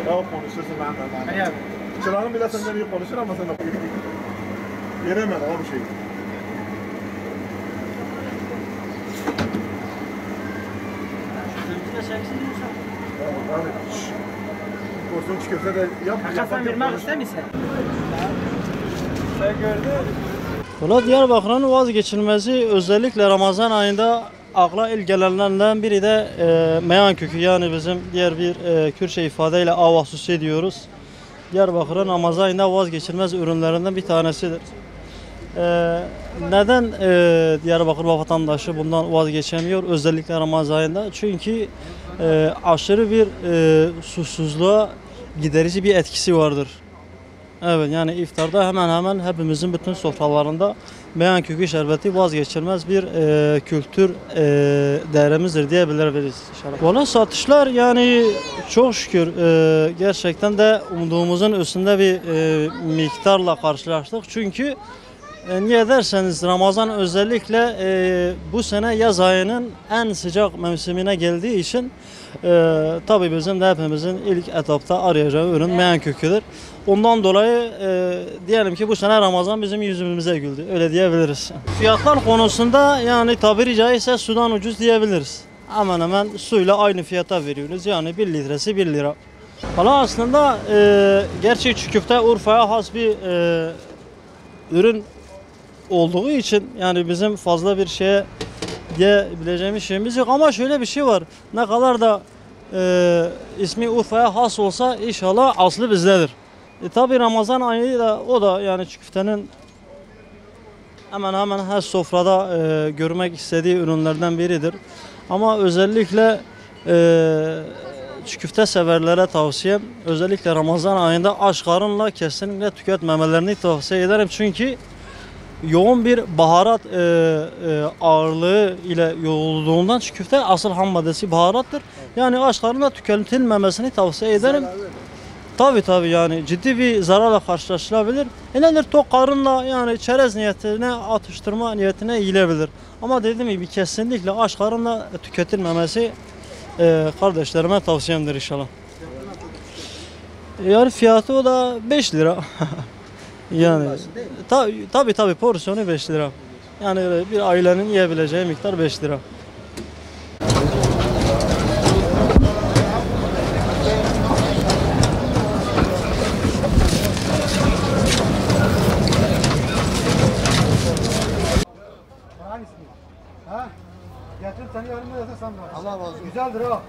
Ya konuşursun ben. Çırağın bile senden iyi konuşur ama sen de yenemez abi şey. Yani porsiyon çıkıyorsa da yap. Hakikaten vermek ister misin? Sen gördün. Valla Diyarbakır'ın vazgeçilmezi özellikle Ramazan ayında akla ilk gelenlerden biri de meyan kökü, yani bizim diğer bir Kürtçe ifadeyle avasusi diyoruz. Diyarbakır'ın Ramazan ayında vazgeçilmez ürünlerinden bir tanesidir. Neden Diyarbakır vatandaşı bundan vazgeçemiyor özellikle Ramazan ayında? Çünkü aşırı bir susuzluğa giderici bir etkisi vardır. Evet, yani iftarda hemen hemen hepimizin bütün sofralarında meyan kökü şerbeti vazgeçilmez bir kültür değerimizdir diyebiliriz inşallah. Valla satışlar yani çok şükür gerçekten de umduğumuzun üstünde bir miktarla karşılaştık. Çünkü niye derseniz Ramazan özellikle bu sene yaz ayının en sıcak mevsimine geldiği için tabii bizim de hepimizin ilk etapta arayacağı ürün meyan köküdür. Ondan dolayı diyelim ki bu sene Ramazan bizim yüzümüze güldü. Öyle diyebiliriz. Fiyatlar konusunda yani tabiri caizse sudan ucuz diyebiliriz. Hemen hemen suyla aynı fiyata veriyoruz. Yani 1 litresi 1 lira. Valla aslında gerçi çiğ köfte Urfa'ya has bir ürün olduğu için yani bizim fazla bir şeye diyebileceğimiz şeyimiz yok. Ama şöyle bir şey var. Ne kadar da ismi Urfa'ya has olsa inşallah aslı bizdedir. Tabi Ramazan ayı da o da yani çiğ köftenin hemen hemen her sofrada görmek istediği ürünlerden biridir. Ama özellikle çiğ köfte severlere tavsiyem özellikle Ramazan ayında aç karınla kesinlikle tüketmemelerini tavsiye ederim. Çünkü yoğun bir baharat ağırlığı ile yoğrulduğundan çiğ köfte asıl ham maddesi baharattır. Yani aç karnına tüketilmemesini tavsiye ederim. Tabii yani ciddi bir zararla karşılaşılabilir. Nedir tok karınla yani çerez niyetine atıştırma niyetine yiyilebilir. Ama dediğim gibi kesinlikle aç karınla tüketilmemesi kardeşlerime tavsiyemdir inşallah. Yani fiyatı o da 5 lira. Yani tabii porsiyonu 5 lira. Yani bir ailenin yiyebileceği miktar 5 lira. Ha? Getir seni yarın da yasa sen bak. Allah razı olsun. Güzeldir ha.